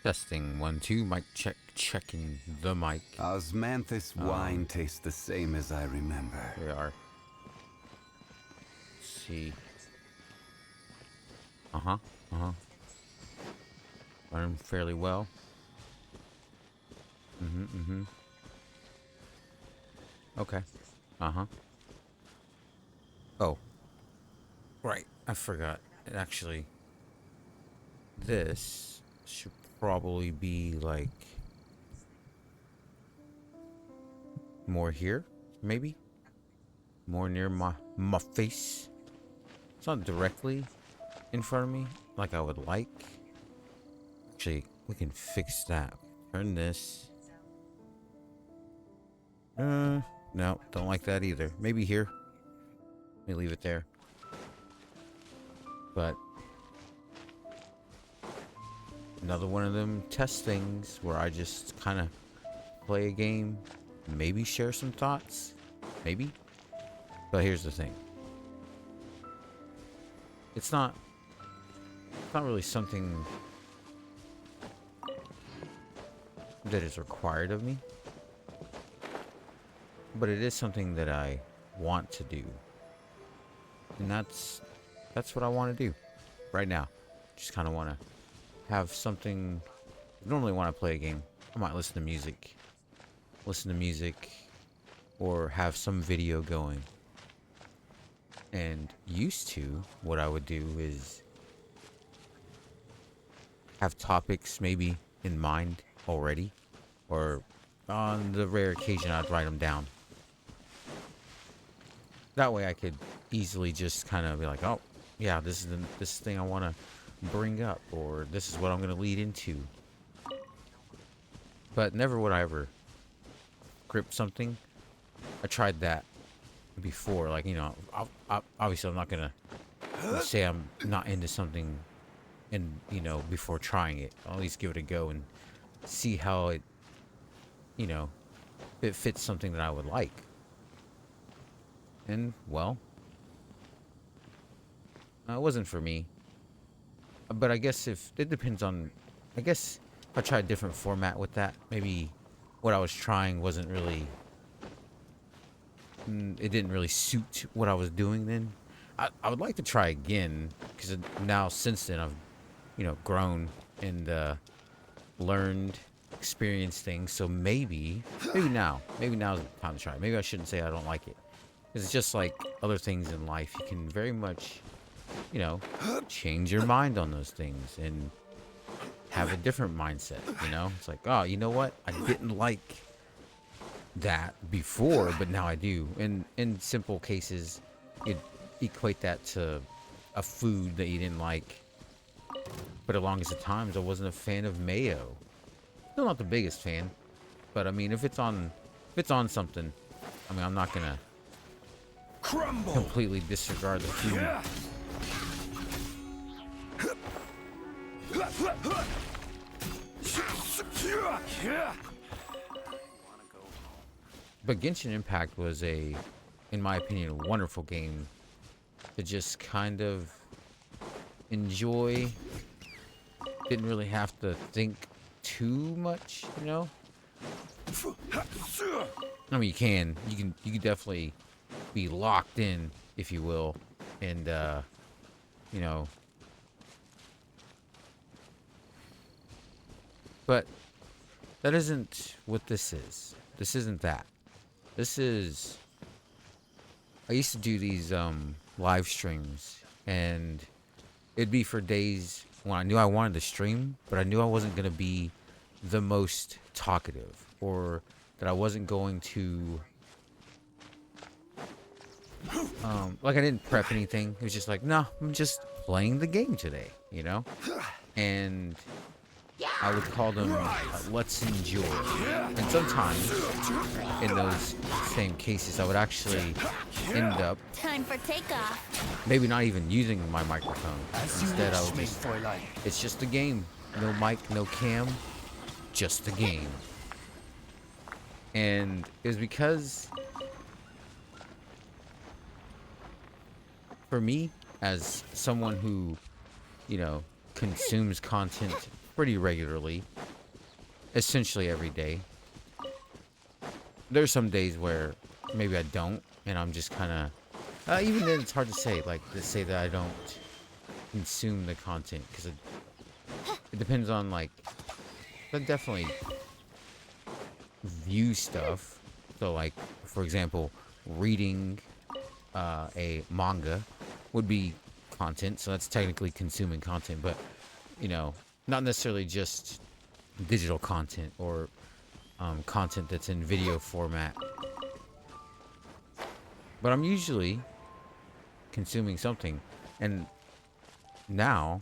Testing 1 2 mic check, checking the mic. Osmanthus wine tastes the same as I remember. Here we are. Let's see. Learned fairly well. Okay. Oh. Right. I forgot. Actually, this should probably be like more here, maybe? More near my face. It's not directly in front of me like I would like. Actually, we can fix that. Turn this. No, don't like that either. Maybe here. Let me leave it there. But another one of them test things where I just kind of play a game, maybe share some thoughts, maybe. But here's the thing. It's not really something that is required of me, but it is something that I want to do. And that's what I want to do right now. Just kind of want to have something. I normally want to play a game. I might listen to music, or have some video going. And used to, what I would do is have topics maybe in mind already, or on the rare occasion I'd write them down. That way I could easily just kind of be like, oh, yeah, this is this thing I want to bring up, or this is what I'm going to lead into. But never would I ever grip something. I tried that before, like, you know, obviously I'm not going to say I'm not into something, and, you know, before trying it. I'll at least give it a go and see how it, you know, it fits something that I would like. And, well, it wasn't for me. But I guess if it depends on, I guess if I tried a different format with that, maybe what I was trying wasn't really, it didn't really suit what I was doing then. I would like to try again, because now since then I've, you know, grown and learned, experienced things. So maybe now's the time to try. Maybe I shouldn't say I don't like it. It's just like other things in life. You can very much, you know, change your mind on those things and have a different mindset, you know? It's like, oh, you know what? I didn't like that before, but now I do. And in simple cases, you'd equate that to a food that you didn't like. But along as the times, I wasn't a fan of mayo. Still not the biggest fan. But I mean, if it's on something, I mean, I'm not gonna completely disregard the food. But Genshin Impact was in my opinion, a wonderful game to just kind of enjoy. Didn't really have to think too much, you know? I mean, you can definitely be locked in, if you will, and you know, but that isn't what this is. This isn't that. This is, I used to do these live streams, and it'd be for days when I knew I wanted to stream, but I knew I wasn't going to be the most talkative, or that I wasn't going to like, I didn't prep anything. It was just like, no, I'm just playing the game today, you know? And I would call them let's enjoy. And sometimes in those same cases, I would actually end up Time for takeoff. maybe not even using my microphone. Instead, I would just, it's just a game. No mic, no cam, just a game. And it was because, for me, as someone who, you know, consumes content pretty regularly, essentially every day. There's some days where maybe I don't, and I'm just kind of. Even then, it's hard to say. Like to say that I don't consume the content because it depends on like. I definitely view stuff. So like, for example, reading a manga would be content. So that's technically consuming content, but not necessarily just digital content or content that's in video format. But I'm usually consuming something, and now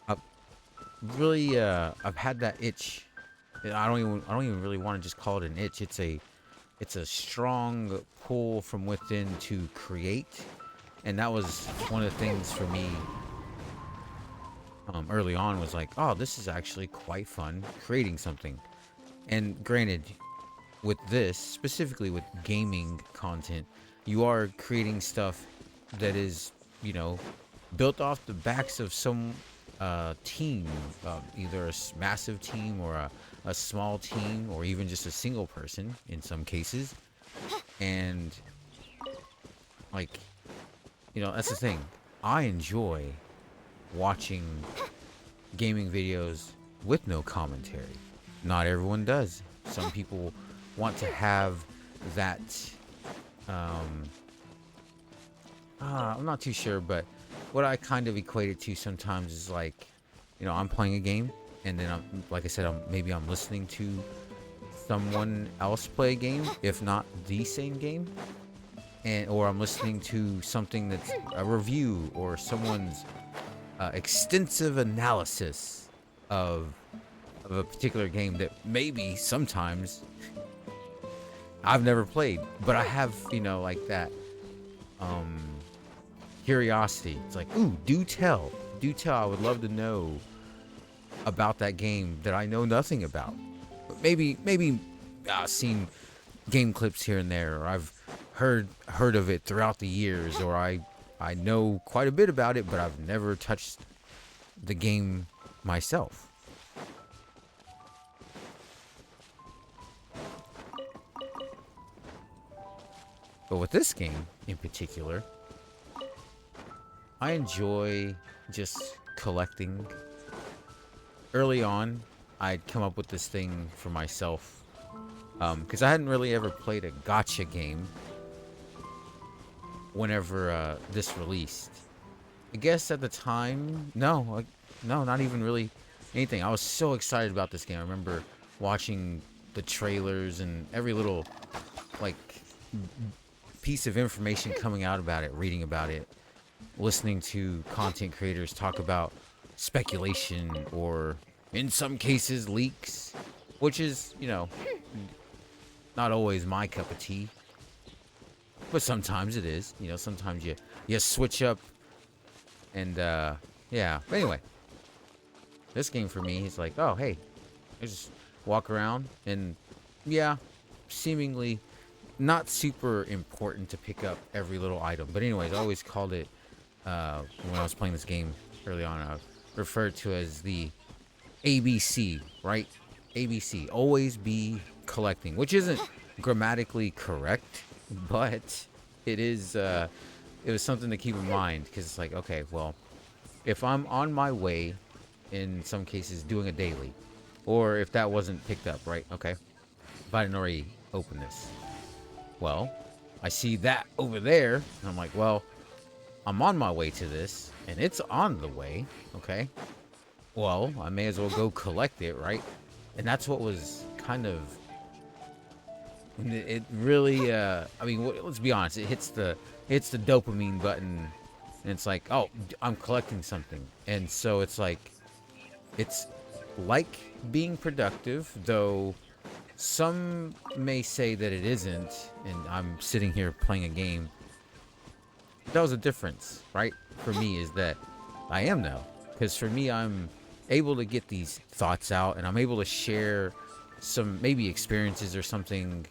I've really I've had that itch. I don't even really want to just call it an itch. It's a strong pull from within to create, and that was one of the things for me early on was like, oh, this is actually quite fun creating something. And granted, with this, specifically with gaming content, you are creating stuff that is, built off the backs of some team, either a massive team or a small team, or even just a single person in some cases. And, like, that's the thing. I enjoy watching gaming videos with no commentary. Not everyone does. Some people want to have that I'm not too sure, but what I kind of equate it to sometimes is like, I'm playing a game, and then like I said, I'm listening to someone else play a game, if not the same game, or I'm listening to something that's a review or someone's extensive analysis of a particular game that maybe sometimes I've never played, but I have, like that curiosity. It's like, ooh, do tell. I would love to know about that game that I know nothing about. But maybe seen game clips here and there, or I've heard of it throughout the years, or I know quite a bit about it, but I've never touched the game myself. But with this game in particular, I enjoy just collecting. Early on, I'd come up with this thing for myself because I hadn't really ever played a gacha game whenever this released. I guess at the time, no, not even really anything. I was so excited about this game. I remember watching the trailers and every little like piece of information coming out about it, reading about it, listening to content creators talk about speculation or in some cases leaks, which is, not always my cup of tea, but sometimes it is. Sometimes you switch up and yeah. But anyway, this game for me is like, oh hey, I just walk around and yeah, seemingly not super important to pick up every little item. But anyways, I always called it when I was playing this game early on, I referred to as the ABC, right? ABC, always be collecting, which isn't grammatically correct, but it is it was something to keep in mind, because it's like, okay, well, if I'm on my way, in some cases doing a daily, or if that wasn't picked up, right? Okay, if I didn't already open this, well, I see that over there, and I'm like, well, I'm on my way to this, and it's on the way, okay? Well, I may as well go collect it, right? And that's what was kind of... It really, I mean, let's be honest, it hits the dopamine button, and it's like, oh, I'm collecting something. And so it's like being productive, though some may say that it isn't, and I'm sitting here playing a game. That was a difference, right? For me, is that I am now. Because for me, I'm able to get these thoughts out, and I'm able to share some maybe experiences or something,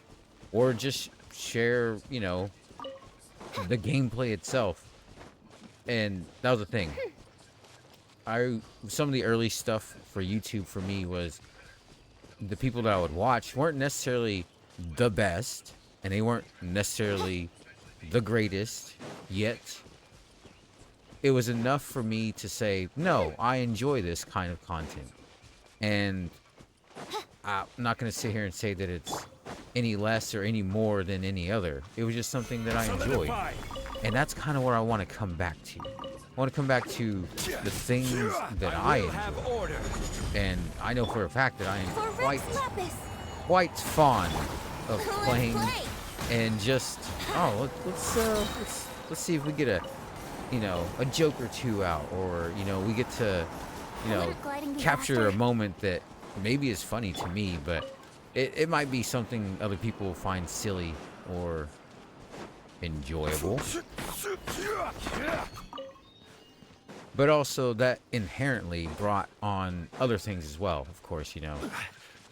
or just share, the gameplay itself. And that was the thing. some of the early stuff for YouTube for me was the people that I would watch weren't necessarily the best, and they weren't necessarily the greatest, yet it was enough for me to say, no, I enjoy this kind of content. And I'm not going to sit here and say that it's any less or any more than any other. It was just something that I enjoyed. And that's kind of where I want to come back to. I want to come back to the things that I enjoy. And I know for a fact that I am quite fond of playing and just, let's see if we get a joke or two out, or we get to capture a moment that maybe is funny to me, but it might be something other people find silly or enjoyable. But also that inherently brought on other things as well, of course,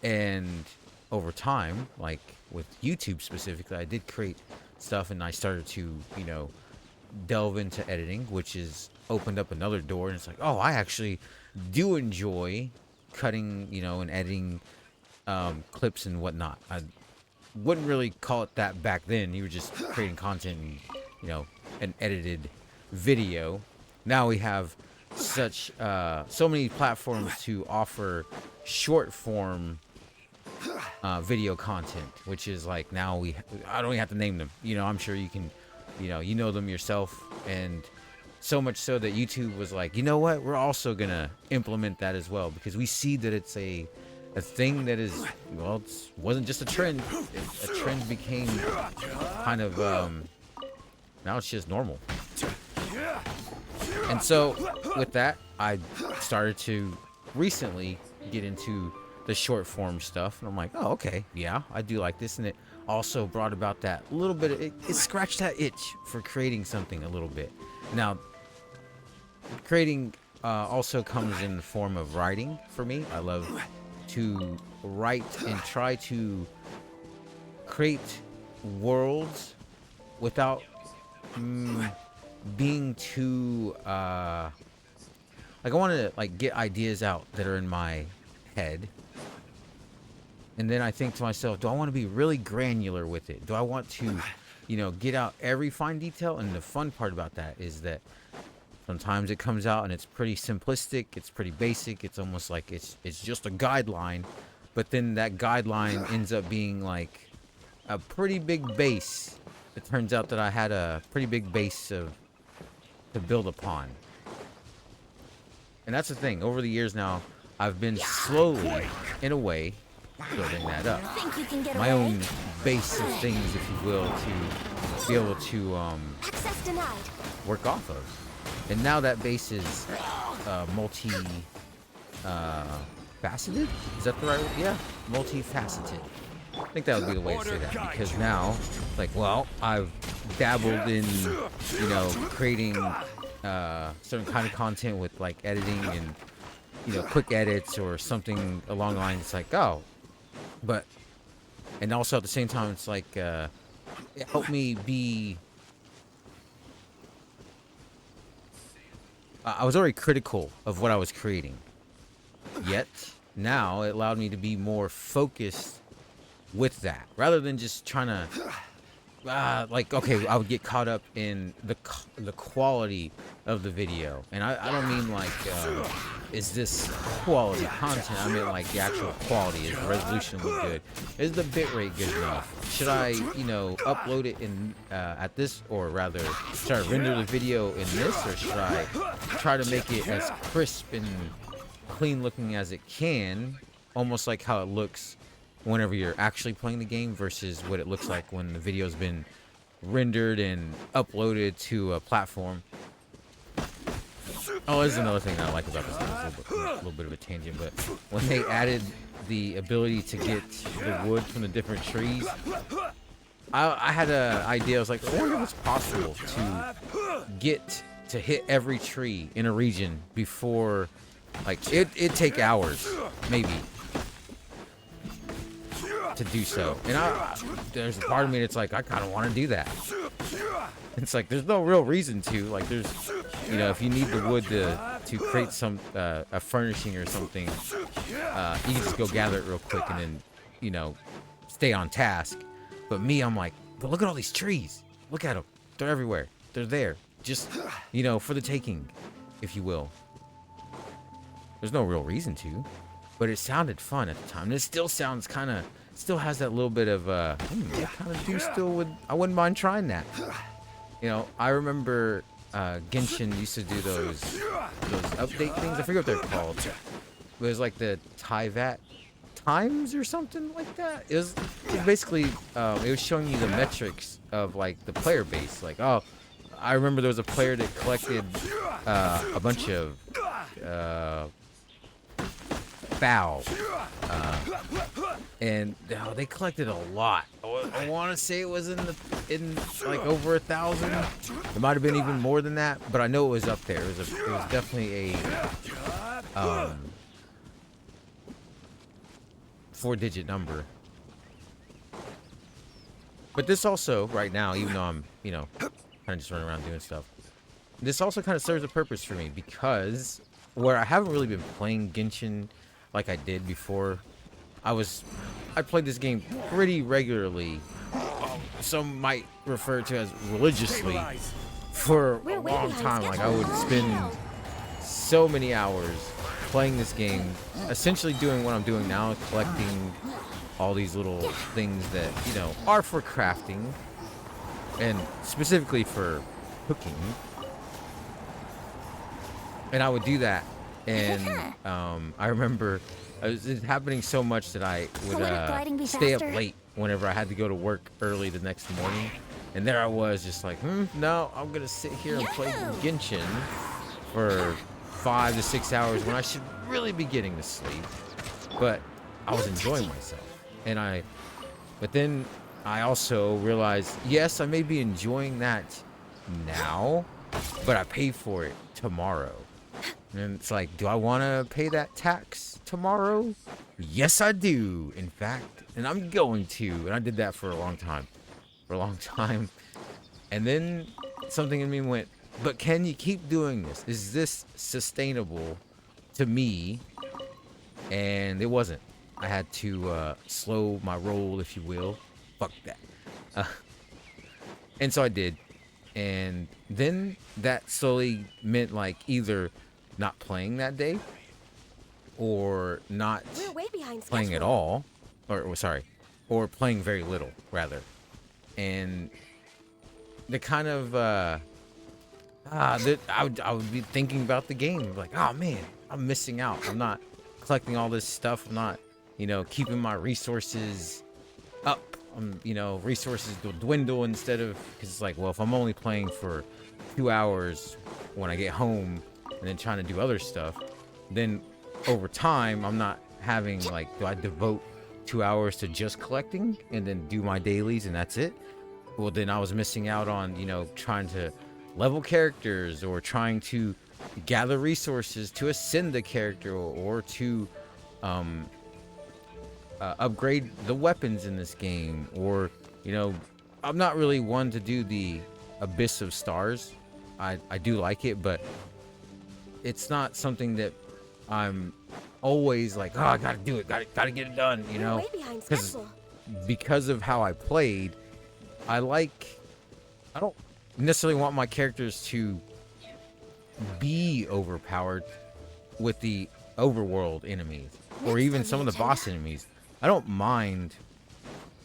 and over time, like with YouTube specifically, I did create stuff, and I started to delve into editing, which is opened up another door. And it's like, oh, I actually do enjoy cutting and editing clips and whatnot. I wouldn't really call it that back then. You were just creating content and an edited video. Now we have so many platforms to offer short form video content, which is like, now I don't even have to name them. I'm sure you can you know them yourself. And so much so that YouTube was like, you know what, we're also gonna implement that as well, because we see that it's a thing that is, well, it wasn't just a trend. A trend became kind of now it's just normal. And so with that, I started to recently get into the short form stuff, and I'm like, oh, okay, yeah, I do like this. And it also brought about that little bit of, it scratched that itch for creating something a little bit. Now, creating also comes in the form of writing for me. I love to write and try to create worlds without being too I want to get ideas out that are in my head, and then I think to myself, do I want to be really granular with it? Do I want to get out every fine detail? And the fun part about that is that sometimes it comes out and it's pretty simplistic, it's pretty basic, it's almost like it's just a guideline, but then that guideline ends up being like a pretty big base. It turns out that I had a pretty big base to build upon. And that's the thing. Over the years now, I've been slowly, in a way, building that up. My own base of things, if you will, to be able to work off of. And now that base is faceted? Is that the right word? Yeah, multifaceted. I think that would be the way to say that, because now, I've dabbled in, creating certain kind of content with editing and, quick edits or something along the lines. It's like, oh, and also at the same time, it's like, it helped me be, I was already critical of what I was creating, yet now it allowed me to be more focused with that, rather than just trying to okay, I would get caught up in the quality of the video. And I don't mean is this quality content? I mean the actual quality. Is the resolution look good? Is the bitrate good enough? Should I upload it in at this, or rather should I render the video in this, or should I try to make it as crisp and clean looking as it can, almost like how it looks whenever you're actually playing the game versus what it looks like when the video's been rendered and uploaded to a platform. Oh, there's another thing that I like about this game. A little bit of a tangent, but when they added the ability to get the wood from the different trees, I had an idea. I was like, I wonder if it's possible to get to hit every tree in a region before, it'd take hours, maybe, to do so. And there's a part of me that's like, I kind of want to do that. It's like, there's no real reason to. There's, if you need the wood to to create some a furnishing or something, you can just go gather it real quick and then, you know, stay on task. But me, I'm like, but look at all these trees. Look at them. They're everywhere. They're there. Just, you know, for the taking, if you will. There's no real reason to, but it sounded fun at the time. And it still sounds kind of, still has that little bit of, I kind of do still would, I wouldn't mind trying that. You know, I remember Genshin used to do those update things. I forget what they're called. It was like the Tyvat Times or something like that. It was basically, it was showing you the metrics of like the player base. Like, oh, I remember there was a player that collected a bunch of foul, and they collected a lot. I want to say it was in like over 1,000. It might have been even more than that, but I know it was up there. It was definitely a 4-digit number. But this also, right now, even though I'm, you know, kind of just running around doing stuff, this also kind of serves a purpose for me, because where I haven't really been playing Genshin like I did before, I played this game pretty regularly. Some might refer to as religiously for a long time. Like, I would spend so many hours playing this game, essentially doing what I'm doing now, collecting all these little things that, you know, are for crafting and specifically for cooking. And I would do that, and I remember it was happening so much that I would stay up late whenever I had to go to work early the next morning. And there I was, just like, no, I'm gonna sit here and play Genshin for 5 to 6 hours when I should really be getting to sleep. But I was enjoying myself. But then I also realized, yes, I may be enjoying that now, but I pay for it tomorrow. And it's like, do I want to pay that tax tomorrow? Yes, I do, in fact. And I'm going to. And I did that for a long time. And then something in me went, but can you keep doing this? Is this sustainable to me? And it wasn't. I had to slow my roll, if you will. Fuck that. And so I did. And then that slowly meant, like, either not playing that day or not playing at all. Or playing very little, rather. And the kind of, I would be thinking about the game. Like, oh, man, I'm missing out. I'm not collecting all this stuff. I'm not, you know, keeping my resources up. You know, resources will dwindle instead of, because it's like, well, if I'm only playing for 2 hours when I get home and then trying to do other stuff, then over time I'm not having, like, do I devote 2 hours to just collecting and then do my dailies and that's it? Well, then I was missing out on, you know, trying to level characters or trying to gather resources to ascend the character or to upgrade the weapons in this game. Or, you know, I'm not really one to do the Abyss of Stars. I do like it, but it's not something that I'm always like, oh, I gotta do it, gotta get it done, you know, because of how I played. I don't necessarily want my characters to be overpowered with the overworld enemies or even some of the boss enemies. I don't mind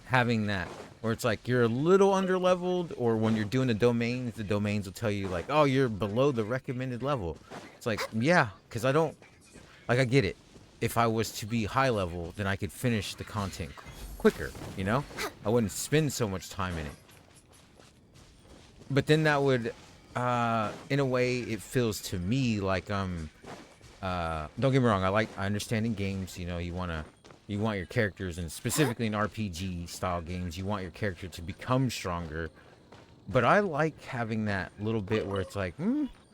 having that where it's like you're a little underleveled, or when you're doing the domains will tell you like, oh, you're below the recommended level. It's like, yeah, because I don't, like, I get it. If I was to be high level, then I could finish the content quicker, you know? I wouldn't spend so much time in it. But then that would, in a way, it feels to me like don't get me wrong, I understand in games, you know, you want your characters, and specifically in RPG style games, you want your character to become stronger. But I like having that little bit where it's like,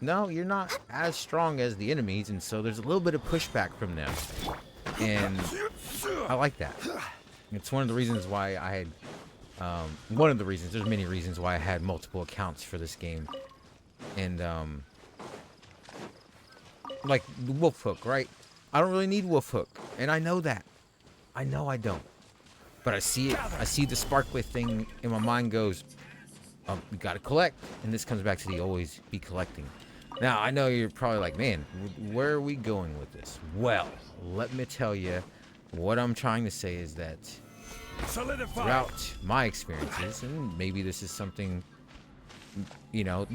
no, you're not as strong as the enemies, and so there's a little bit of pushback from them. And I like that. It's one of the reasons why I had, there's many reasons why I had multiple accounts for this game. And like the wolf hook, right? I don't really need wolf hook, and I know that. I know I don't. But I see it. I see the sparkly thing, and my mind goes, "We gotta collect." And this comes back to the always be collecting. Now I know you're probably like, "Man, where are we going with this?" Well, let me tell you, what I'm trying to say is that throughout my experiences, and maybe this is something, you know,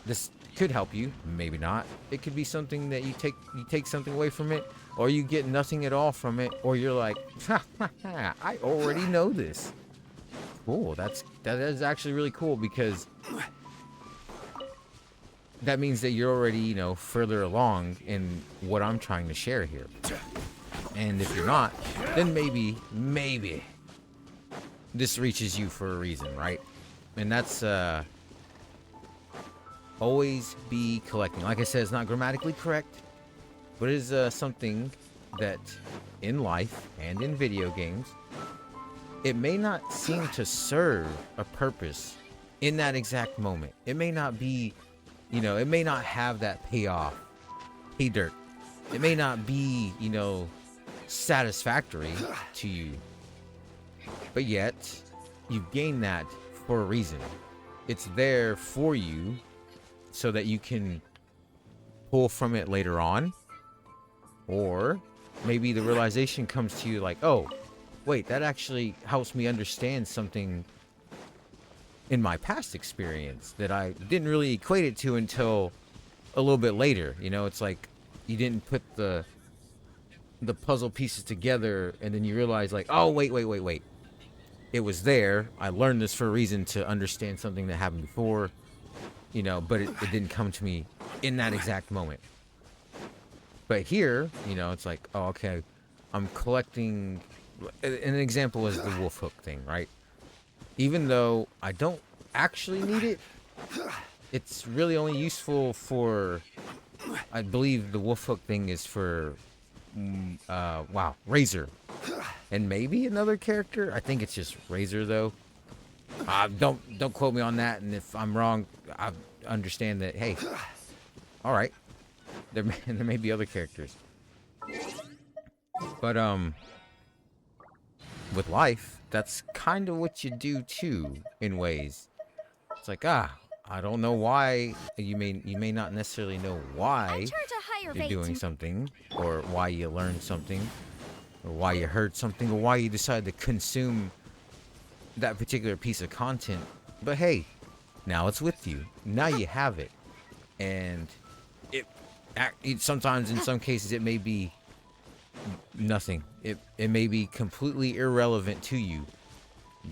this could help you, maybe not. It could be something that you take something away from it, or you get nothing at all from it, or you're like, I already know this. Cool. That is actually really cool, because that means that you're already, you know, further along in what I'm trying to share here. And if you're not, then maybe this reaches you for a reason, right? And that's always be collecting. Like I said, it's not grammatically correct, but it is something that in life and in video games, it may not seem to serve a purpose in that exact moment. It may not be, you know, it may not have that payoff, pay dirt. It may not be, you know, satisfactory to you, but yet you've gained that for a reason. It's there for you so that you can pull from it later on, or maybe the realization comes to you like, oh wait, that actually helps me understand something in my past experience that I didn't really equate it to until a little bit later. You know, it's like you didn't put the puzzle pieces together, and then you realize like, oh wait, it was there. I learned this for a reason, to understand something that happened before, you know, but it didn't come to me in that exact moment. But here, you know, it's like, oh, okay, I'm collecting. An example is the wolf hook thing, right? Even though I don't actually need it, it's really only useful for, I believe the wolf hook thing is for, Razor. And maybe another character. I think it's just Razor though. Don't quote me on that, and if I'm wrong, I understand that, hey, all right, there may be other characters. But with life, that's kind of what you do too, in ways. It's like, I don't know why. You may not necessarily know why you're doing something, or why you learned something, or why you heard something, or why you decided to consume that particular piece of content. But hey, now it's with you. Now you have it. And it sometimes, in some cases, it may be nothing. It may be completely irrelevant to you.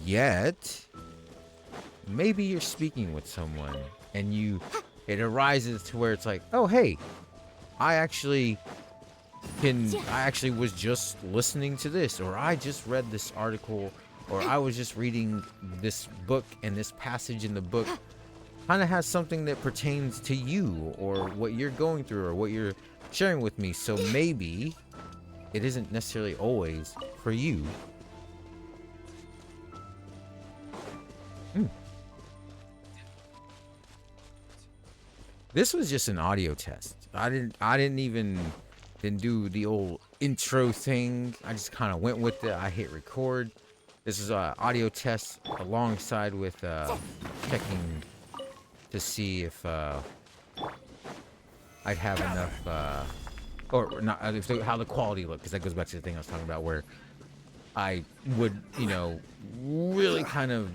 Yet, maybe you're speaking with someone, and it arises to where it's like, oh hey, I actually was just listening to this, or I just read this article, or I was just reading this book, and this passage in the book kind of has something that pertains to you, or what you're going through, or what you're sharing with me. So maybe it isn't necessarily always for you. This was just an audio test. I didn't do the old intro thing. I just kind of went with it. I hit record. This is an audio test alongside with checking to see if I'd have enough, or not, how the quality looked, because that goes back to the thing I was talking about, where I would, you know, really kind of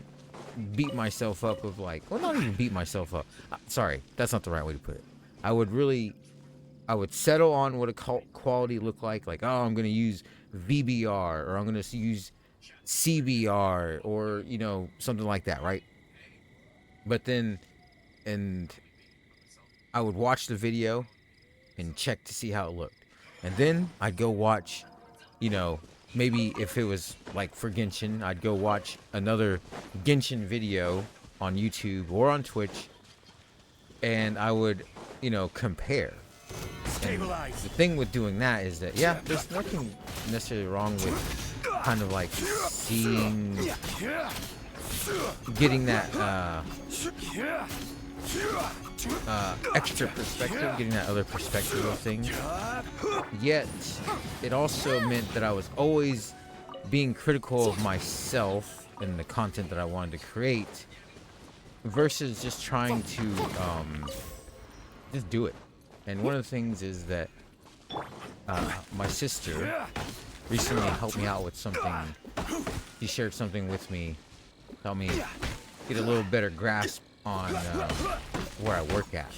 beat myself up of like, well, not even beat myself up. Sorry, that's not the right way to put it. I would settle on what a quality looked like oh, I'm going to use VBR, or I'm going to use CBR, or, you know, something like that, right? But then, and I would watch the video and check to see how it looked. And then I'd go watch, you know, maybe if it was like for Genshin, I'd go watch another Genshin video on YouTube or on Twitch, and I would, you know, compare. And the thing with doing that is that, yeah, there's nothing necessarily wrong with kind of like getting that extra perspective, getting that other perspective of things. Yet, it also meant that I was always being critical of myself and the content that I wanted to create, versus just trying to just do it. And one of the things is that my sister recently helped me out with something. She shared something with me, helped me get a little better grasp on where I work at.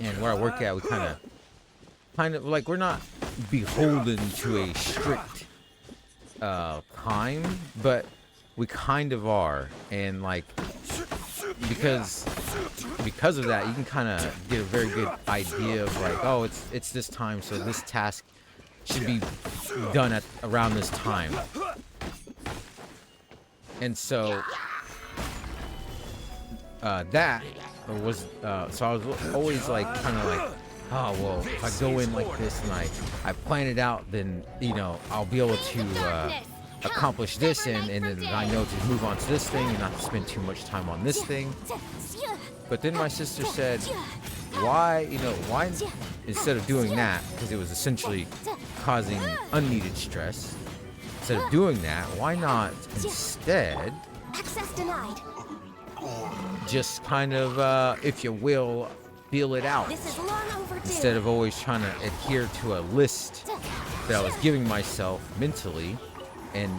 And where I work at, we kind of like, we're not beholden to a strict time, but we kind of are. And like, because of that, you can kind of get a very good idea of like, oh, it's this time, so this task should be done at around this time. And so that was so I was always like kind of like, oh well, if I go in like this and I plan it out, then I'll be able to accomplish this, and then I know to move on to this thing and not to spend too much time on this thing. But then my sister said, why instead of doing that, because it was essentially causing unneeded stress, instead of doing that, why not instead Access denied. just kind of, if you will, feel it out, This is long overdue. instead of always trying to adhere to a list that I was giving myself mentally and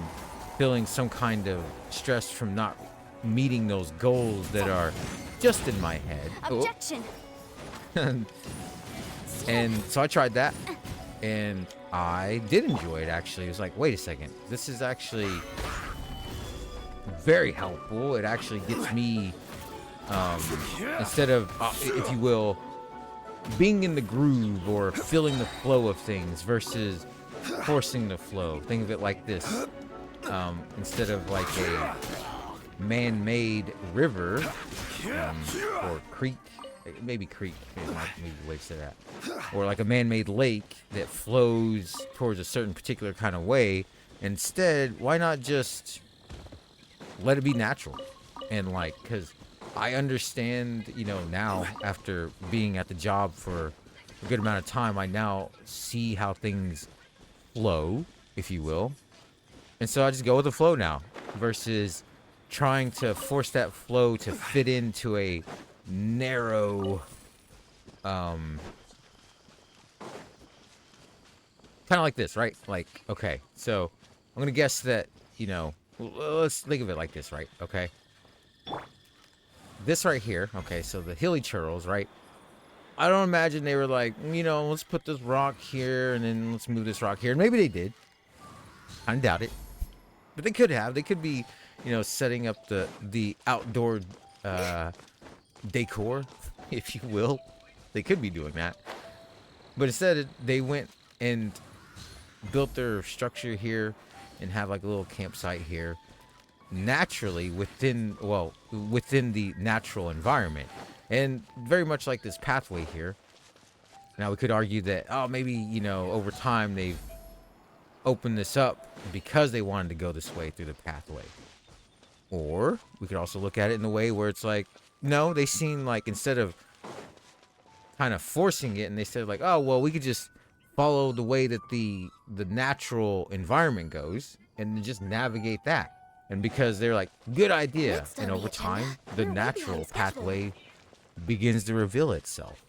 feeling some kind of stress from not meeting those goals that are just in my head. Objection. And so I tried that, and I did enjoy it, actually. It was like, wait a second, this is actually very helpful. It actually gets me, instead of, if you will, being in the groove or feeling the flow of things versus forcing the flow. Think of it like this. Instead of like a man-made river or creek, maybe creek, maybe the way to say that, or like a man-made lake that flows towards a certain particular kind of way. Instead, why not just let it be natural? And like, because I understand, now after being at the job for a good amount of time, I now see how things flow, if you will. And so I just go with the flow now, versus trying to force that flow to fit into a narrow, kind of like this, right? Like, okay, so I'm gonna guess that, let's think of it like this, right? Okay, this right here, okay, so the hilly churros, right? I don't imagine they were like, let's put this rock here and then let's move this rock here. And maybe they did. I doubt it. But they could have. They could be, setting up the outdoor decor, if you will. They could be doing that. But instead, they went and built their structure here and have like a little campsite here, naturally within the natural environment. And very much like this pathway here. Now, we could argue that, maybe, over time they've opened this up because they wanted to go this way through the pathway. Or we could also look at it in the way where it's like, no, they seem like, instead of kind of forcing it, and they said like, oh, well, we could just follow the way that the natural environment goes and just navigate that. And because they're like, good idea. And over time, the natural pathway begins to reveal itself.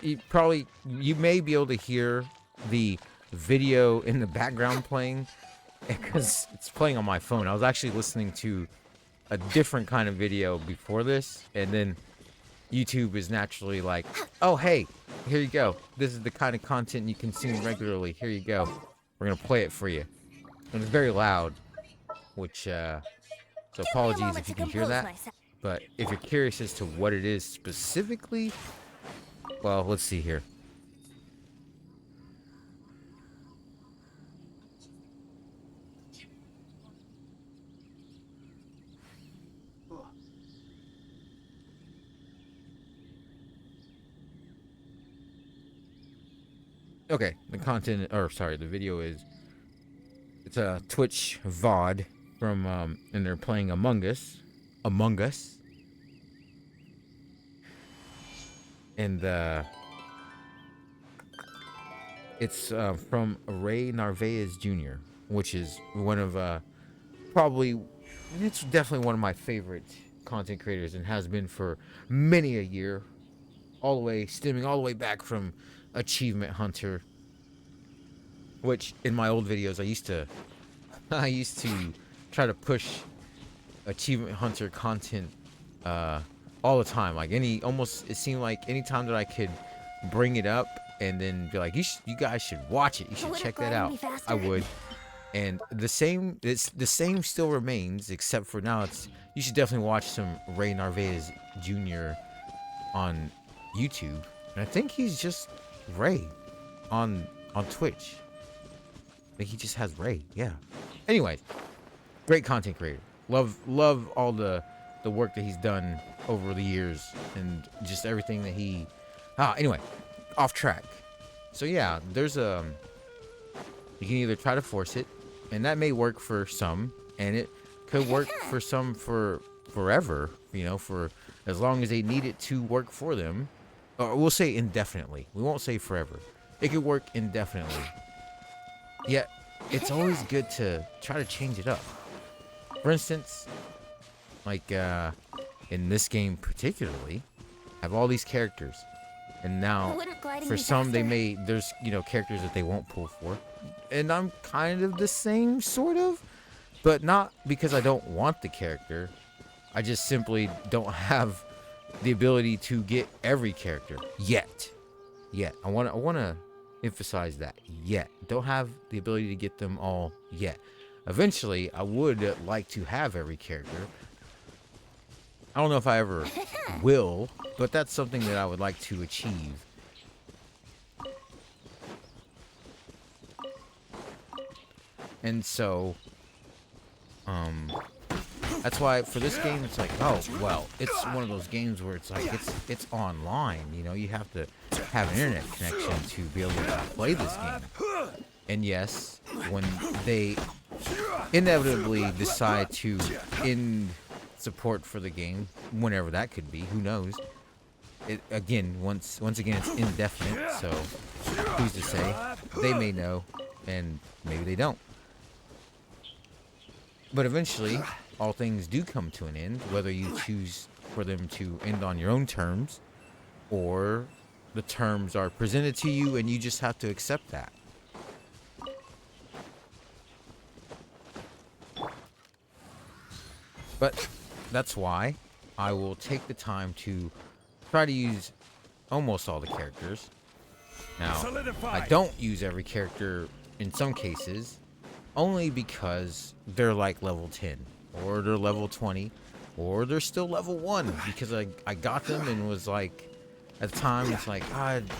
You may be able to hear the video in the background playing because it's playing on my phone. I was actually listening to a different kind of video before this, and then YouTube is naturally like, oh, hey, here you go. This is the kind of content you consume regularly. Here you go. We're going to play it for you. And it's very loud, which, so apologies if you can hear that. But if you're curious as to what it is specifically, well, let's see here. Okay, the video is It's a Twitch VOD from and they're playing Among Us, and it's from Ray Narvaez Jr., which is one of probably, it's definitely one of my favorite content creators and has been for many a year, all the way stemming all the way back from Achievement Hunter, which in my old videos I used to try to push Achievement Hunter content all the time. Like it seemed like any time that I could bring it up and then be like, you guys should watch it. You should check that out. I would. And the same still remains, except for now you should definitely watch some Ray Narvaez Jr. on YouTube. And I think he's just Ray on Twitch. I think he just has Ray. Yeah. Anyway, great content creator. Love all the work that he's done over the years and just everything that he anyway, off track. So yeah, there's you can either try to force it, and that may work for some, and it could work for some for forever, for as long as they need it to work for them. Or we'll say indefinitely. We won't say forever. It could work indefinitely. Yet it's always good to try to change it up. For instance, like in this game particularly, have all these characters, and now for some there's characters that they won't pull for, and I'm kind of the same sort of, but not because I don't want the character. I just simply don't have the ability to get every character yet. I want to emphasize that. Yet don't have the ability to get them all yet. Eventually, I would like to have every character. I don't know if I ever will, but that's something that I would like to achieve. And so, that's why for this game, it's like, oh, well, it's one of those games where it's like, it's online, you have to have an internet connection to be able to play this game. And yes, when they inevitably decide to end support for the game, whenever that could be, who knows? It again, once again, it's indefinite, so who's to say? They may know, and maybe they don't. But eventually, all things do come to an end, whether you choose for them to end on your own terms, or the terms are presented to you and you just have to accept that. But that's why I will take the time to try to use almost all the characters. Now, I don't use every character in some cases, only because they're like level 10, or they're level 20, or they're still level 1, because I got them and was like, at the time, it's like,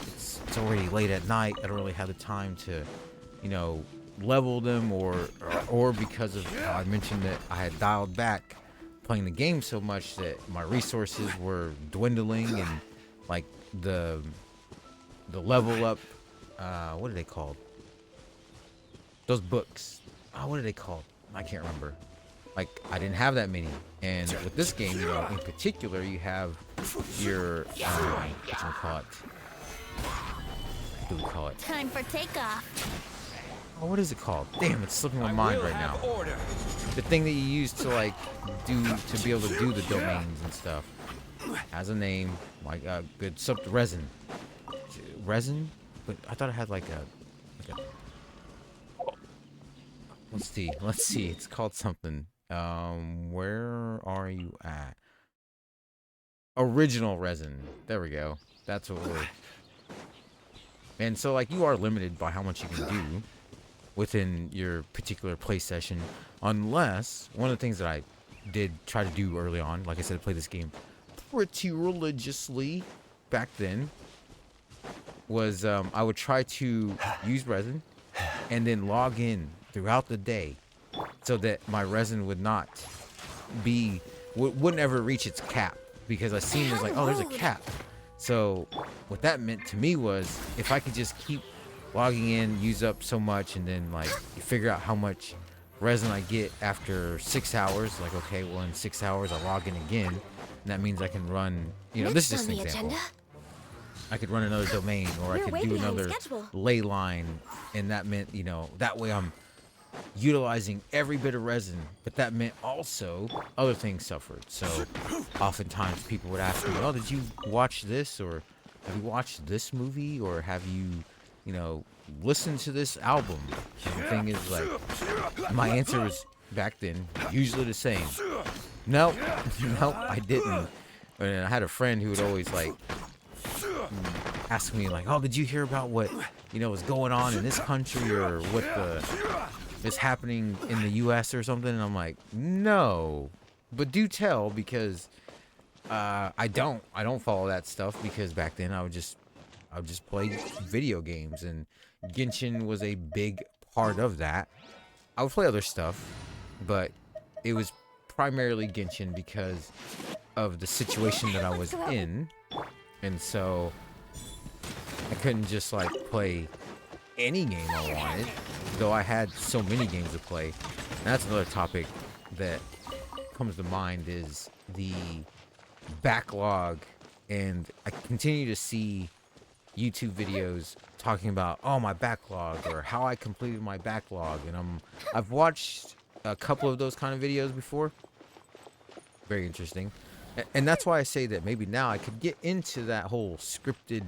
it's already late at night, I don't really have the time to, level them, or because of how I mentioned that I had dialed back playing the game so much that my resources were dwindling, and like the level up, what are they called? Those books. What are they called? I can't remember. Like, I didn't have that many. And with this game, in particular, you have your, what do we call it? Time for takeoff. Oh, what is it called? Damn, it's slipping my mind right now. The thing that you use to, like, to be able to do the domains and stuff. Has a name. Like, good, resin. Resin? But I thought it had, like a Let's see. It's called something. Where are you at? Original resin. There we go. That's what we're... And so, like, you are limited by how much you can do within your particular play session, unless one of the things that I did try to do early on, like I said, I played this game pretty religiously back then, was I would try to use resin and then log in throughout the day so that my resin would not be wouldn't ever reach its cap, because I seen there's like, oh, there's a cap. So what that meant to me was, if I could just keep logging in, use up so much, and then like you figure out how much resin I get after 6 hours. Like, okay, well in 6 hours I log in again, and that means I can run. This is Next just on an the example. agenda. I could run another domain, or I We're could way do behind another schedule. ley line, and that meant that way I'm utilizing every bit of resin, but that meant also other things suffered. So oftentimes people would ask me, oh, did you watch this, or have you watched this movie, or have you listened to this album? And the thing is, like, my answer was back then usually the same: no. No, I didn't. And I had a friend who would always like ask me like, oh, did you hear about what was going on in this country, or what is happening in the US or something? And I'm like, no, but do tell, because I don't follow that stuff, because back then I would just play video games, and Genshin was a big part of that. I would play other stuff, but it was primarily Genshin because of the situation that I was in. And so I couldn't just like play any game I wanted, though I had so many games to play. And that's another topic that comes to mind, is the backlog. And I continue to see YouTube videos talking about, oh, my backlog, or how I completed my backlog. And I've watched a couple of those kind of videos before. Very interesting. And that's why I say that maybe now I could get into that whole scripted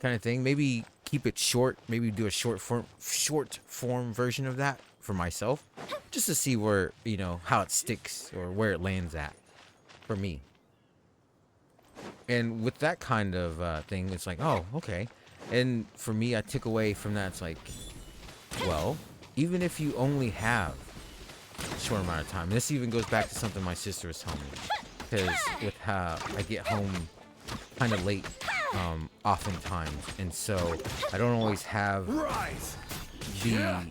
kind of thing. Maybe keep it short. Maybe do a short form version of that for myself, just to see where, how it sticks, or where it lands at for me. And with that kind of thing, it's like, oh, okay. And for me, I took away from that. It's like, well, even if you only have a short amount of time, this even goes back to something my sister was telling me, because with how I get home kind of late, oftentimes, and so I don't always have the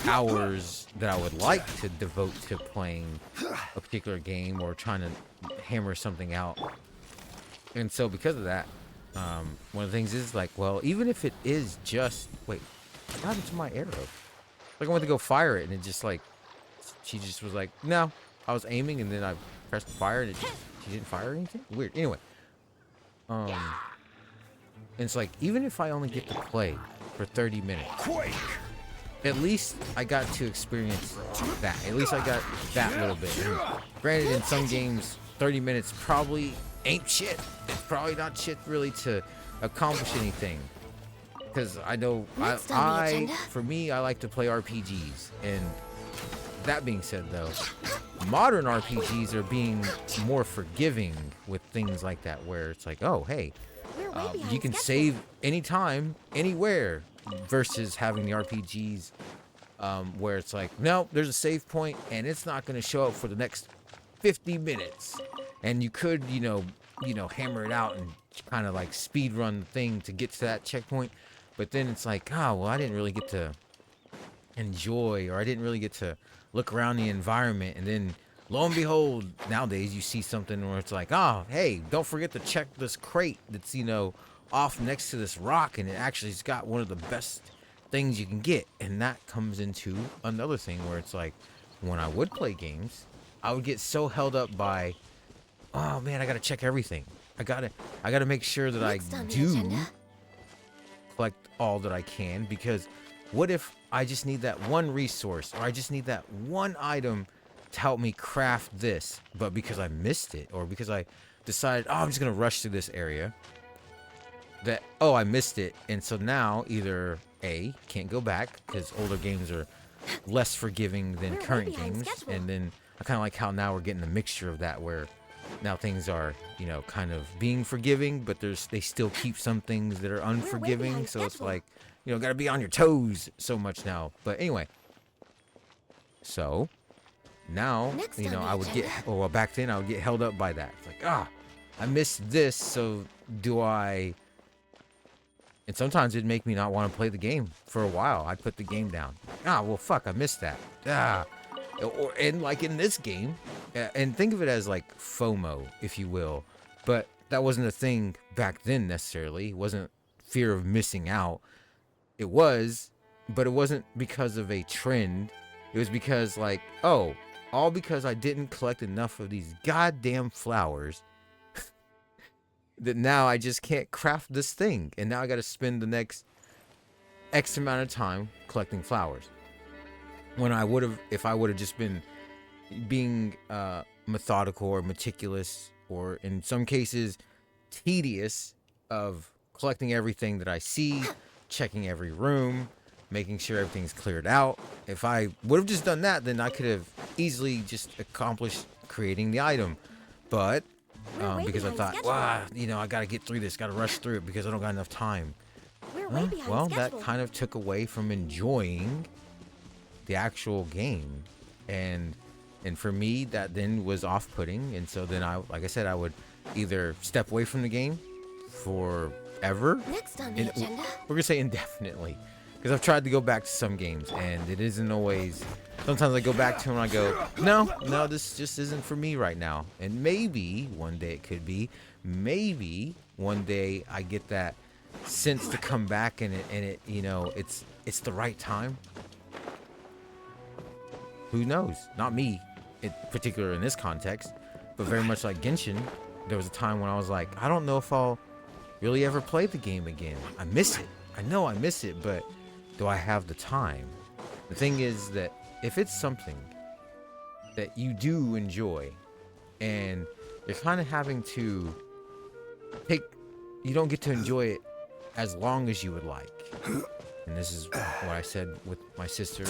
hours that I would like to devote to playing a particular game, or trying to hammer something out. And so because of that, one of the things is like, well, even if it is just, wait, what happened to my arrow? Like, I went to go fire it, and it just like, she just was like, no. I was aiming, and then I pressed fire, and she didn't fire anything. Weird. Anyway, and it's like, even if I only get to play for 30 minutes, at least I got to experience that. At least I got that little bit. And granted, in some games, 30 minutes probably ain't shit. It's probably not shit really to accomplish anything. Because I know, for me, I like to play RPGs. And that being said, though, modern RPGs are being more forgiving with things like that, where it's like, oh, hey, you can save anytime, anywhere, versus having the RPGs where it's like, no, there's a save point, and it's not going to show up for the next 50 minutes. And you could, hammer it out and kind of like speed run the thing to get to that checkpoint. But then it's like, oh, well, I didn't really get to enjoy, or I didn't really get to look around the environment. And then lo and behold, nowadays you see something where it's like, oh, hey, don't forget to check this crate that's, off next to this rock, and it actually has got one of the best things you can get. And that comes into another thing where it's like, when I would play games, I would get so held up by, oh man, I gotta check everything. I gotta make sure that I do collect all that I can, because what if I just need that one resource, or I just need that one item to help me craft this, but because I missed it, or because I decided, oh, I'm just gonna rush through this area, that, oh, I missed it. And so now either A, can't go back, because older games are less forgiving than current games. And then I kind of like how now we're getting a mixture of that, where now things are, kind of being forgiving, but they still keep some things that are unforgiving. So it's like, gotta be on your toes so much now. But anyway, so now, I would get, well, back then I would get held up by that. It's like, I missed this, so do I? And sometimes it'd make me not want to play the game for a while. I'd put the game down. Well, fuck, I missed that. And like in this game, and think of it as like FOMO, if you will. But that wasn't a thing back then necessarily. It wasn't fear of missing out. it was, but it wasn't because of a trend. It was because, like, oh, all because I didn't collect enough of these goddamn flowers that now I just can't craft this thing. And now I got to spend the next X amount of time collecting flowers. When I would have, if I would have just been being methodical or meticulous, or in some cases tedious, of collecting everything that I see, checking every room, making sure everything's cleared out. If I would have just done that, then I could have easily just accomplished creating the item. But because I thought, you know, I gotta get through this, gotta rush through it because I don't got enough time. Well, that kind of took away from enjoying the actual game, and for me that then was off-putting. And so then I, like I said, I would either step away from the game forever. Next on the agenda. We're gonna say indefinitely, because I've tried to go back to some games and it isn't always. Sometimes I go back to them and I go, no, this just isn't for me right now. And maybe one day it could be. Maybe one day I get that sense to come back and it you know, it's the right time. Who knows? Not me, in particular in this context, but very much like Genshin, there was a time when I was like, I don't know if I'll really ever play the game again. I miss it. I know I miss it, but do I have the time? The thing is that if it's something that you do enjoy and you're kind of having to you don't get to enjoy it as long as you would like. And this is what I said with my sister,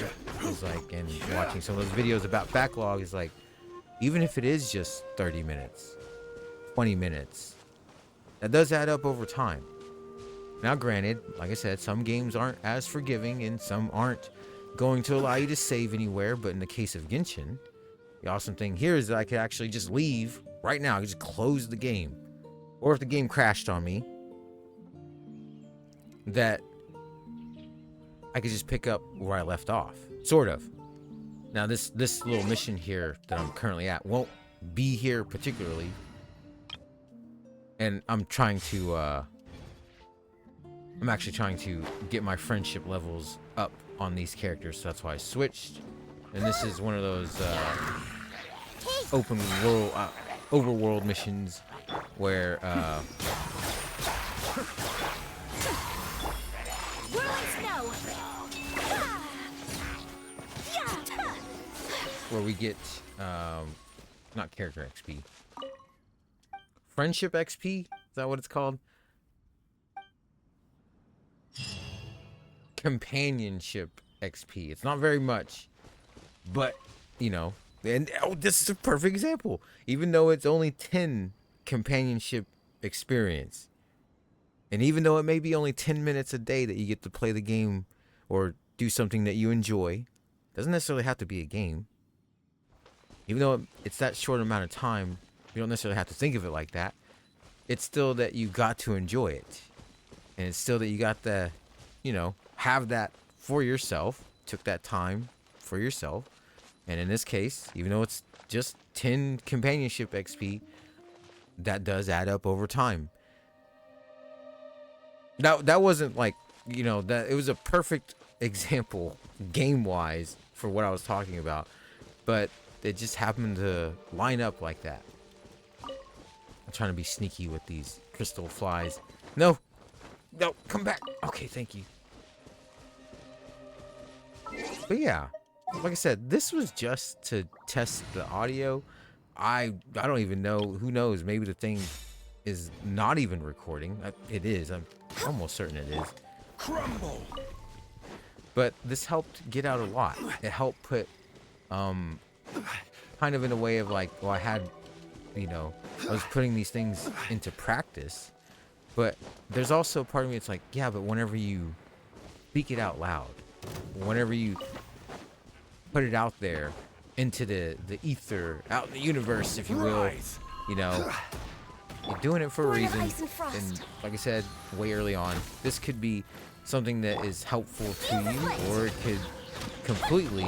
is like, and watching some of those videos about backlog, is like, even if it is just 30 minutes, 20 minutes, that does add up over time. Now, granted, like I said, some games aren't as forgiving and some aren't going to allow you to save anywhere. But in the case of Genshin, the awesome thing here is that I could actually just leave right now. I could just close the game. Or if the game crashed on me, that I could just pick up where I left off, sort of. Now, this little mission here that I'm currently at won't be here particularly. And I'm actually trying to get my friendship levels up on these characters, so that's why I switched. And this is one of those open world, overworld missions where where we get not character XP, friendship XP. Is that what it's called? Companionship XP. It's not very much, but you know, and this is a perfect example. Even though it's only 10 companionship experience, and even though it may be only 10 minutes a day that you get to play the game or do something that you enjoy, doesn't necessarily have to be a game. Even though it's that short amount of time, you don't necessarily have to think of it like that. It's still that you got to enjoy it, and it's still that you got to, you know, have that for yourself, took that time for yourself. And in this case, even though it's just 10 companionship XP, that does add up over time. That wasn't like, you know, that it was a perfect example game wise for what I was talking about, but it just happened to line up like that. I'm trying to be sneaky with these crystal flies. No, come back. Okay, thank you. But yeah, like I said, this was just to test the audio. I don't even know. Who knows? Maybe the thing is not even recording. It is. I'm almost certain it is. Crumble. But this helped get out a lot. It helped put, kind of in a way of like, well, I had, you know, I was putting these things into practice. But there's also a part of me that's like, yeah, but whenever you speak it out loud, whenever you put it out there into the ether, out in the universe, if you will, you know, you're doing it for a reason. And like I said way early on, this could be something that is helpful to you, or it could completely,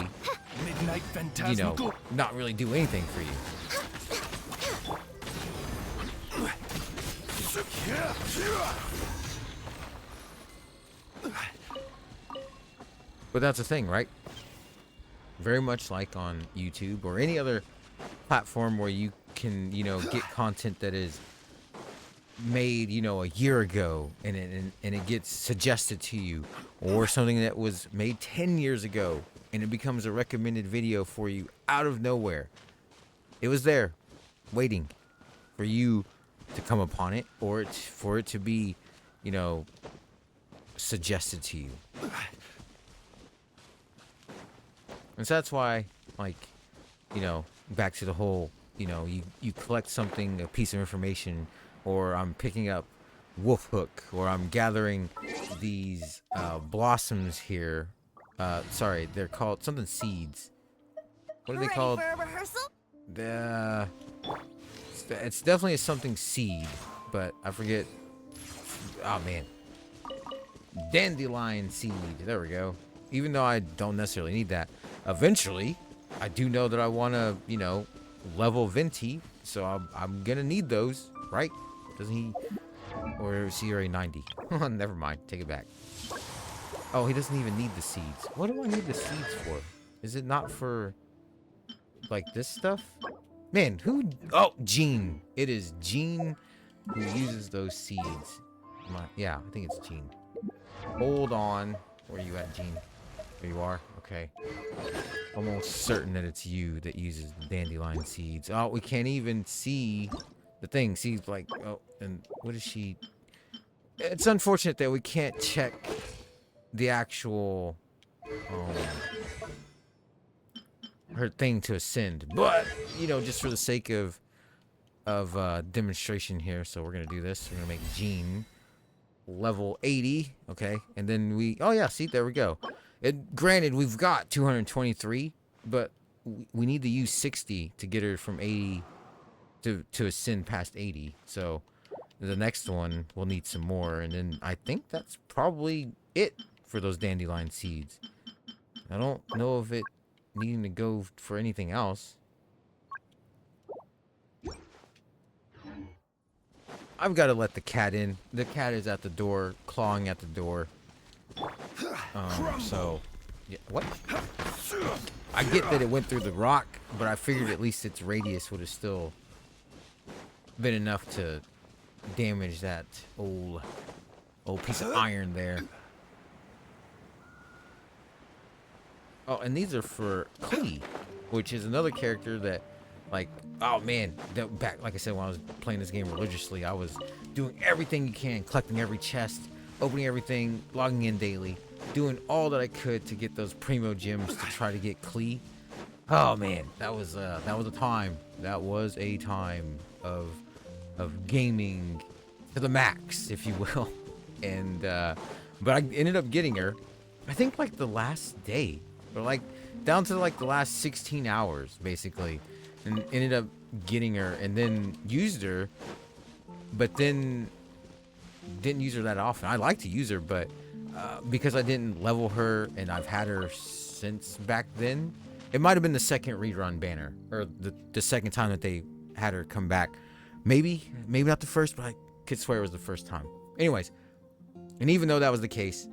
you know, not really do anything for you. But that's the thing, right? Very much like on YouTube or any other platform where you can, get content that is made, a year ago, and it gets suggested to you, or something that was made 10 years ago and it becomes a recommended video for you out of nowhere. It was there waiting for you to come upon it, or for it to be, suggested to you. And so that's why, like, back to the whole, you collect something, a piece of information, or I'm picking up wolf hook, or I'm gathering these blossoms here. Sorry, they're called something seeds. What are they called? Ready for a rehearsal? It's definitely something seed, but I forget. Oh man, dandelion seed. There we go. Even though I don't necessarily need that, eventually, I do know that I want to, level Venti, so I'm gonna need those, right? Doesn't he? Or is he already 90? Never mind. Take it back. Oh, he doesn't even need the seeds. What do I need the seeds for? Is it not for, like, this stuff? Man, who? Oh, Gene. It is Gene who uses those seeds. Yeah, I think it's Gene. Hold on. Where are you at, Gene? There you are. Okay. Almost certain that it's you that uses the dandelion seeds. Oh, we can't even see the thing. See, like, oh, and what is she? It's unfortunate that we can't check the actual her thing to ascend, but just for the sake of demonstration here, so we're gonna do this. We're gonna make Gene level 80, okay, and then oh yeah, see, there we go. Granted, we've got 223, but we need to use 60 to get her from 80 to ascend past 80. So the next one we'll need some more, and then I think that's probably it for those dandelion seeds. I don't know of it needing to go for anything else. I've got to let the cat in. The cat is at the door, clawing at the door. So, yeah, what? I get that it went through the rock, but I figured at least its radius would have still been enough to damage that old piece of iron there. Oh, and these are for Klee, which is another character that, like, oh man, back, like I said, when I was playing this game religiously, I was doing everything you can, collecting every chest, opening everything, logging in daily, doing all that I could to get those primo gems to try to get Klee. Oh man, that was a time. That was a time of gaming to the max, if you will. And but I ended up getting her, I think, like the last day, or like down to like the last 16 hours basically, and ended up getting her, and then used her, but then didn't use her that often. I like to use her, but because I didn't level her, and I've had her since back then. It might have been the second rerun banner, or the second time that they had her come back. Maybe not the first, but I could swear it was the first time. Anyways, and even though that was the case,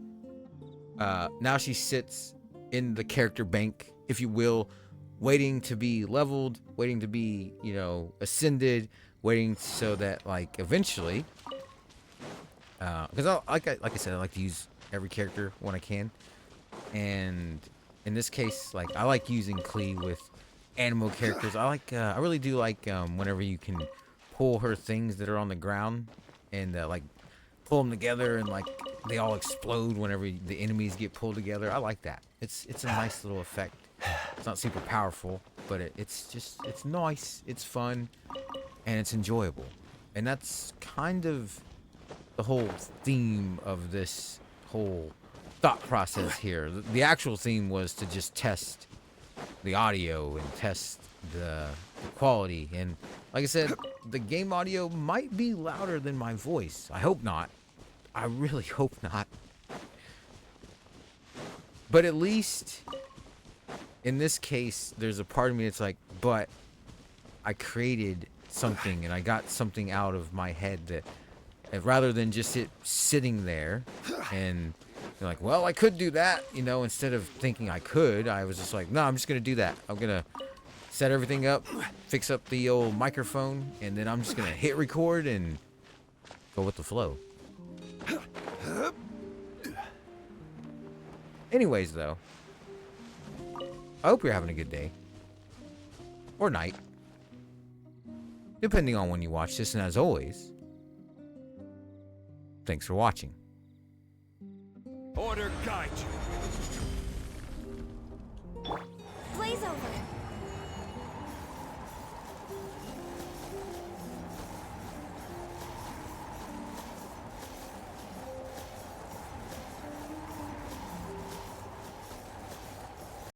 now she sits in the character bank, if you will, waiting to be leveled, waiting to be, ascended, waiting so that, like, eventually, because like I said, I like to use every character when I can, and in this case, like, I like using Klee with animal characters. I really do like whenever you can pull her things that are on the ground and like pull them together, and like they all explode whenever the enemies get pulled together. I like that. It's a nice little effect. It's not super powerful, but it's nice, it's fun, and it's enjoyable. And that's kind of the whole theme of this whole thought process here. The actual theme was to just test the audio and test the quality. And like I said, the game audio might be louder than my voice. I hope not. I really hope not. But at least in this case, there's a part of me that's like, but I created something, and I got something out of my head that, rather than just it sitting there and You're like, well, I could do that, you know. Instead of thinking I could, I was just like, no, I'm just gonna do that. I'm gonna set everything up, fix up the old microphone, and then I'm just gonna hit record and go with the flow. Anyways, though, I hope you're having a good day. Or night. Depending on when you watch this, and as always, thanks for watching. Order guide you.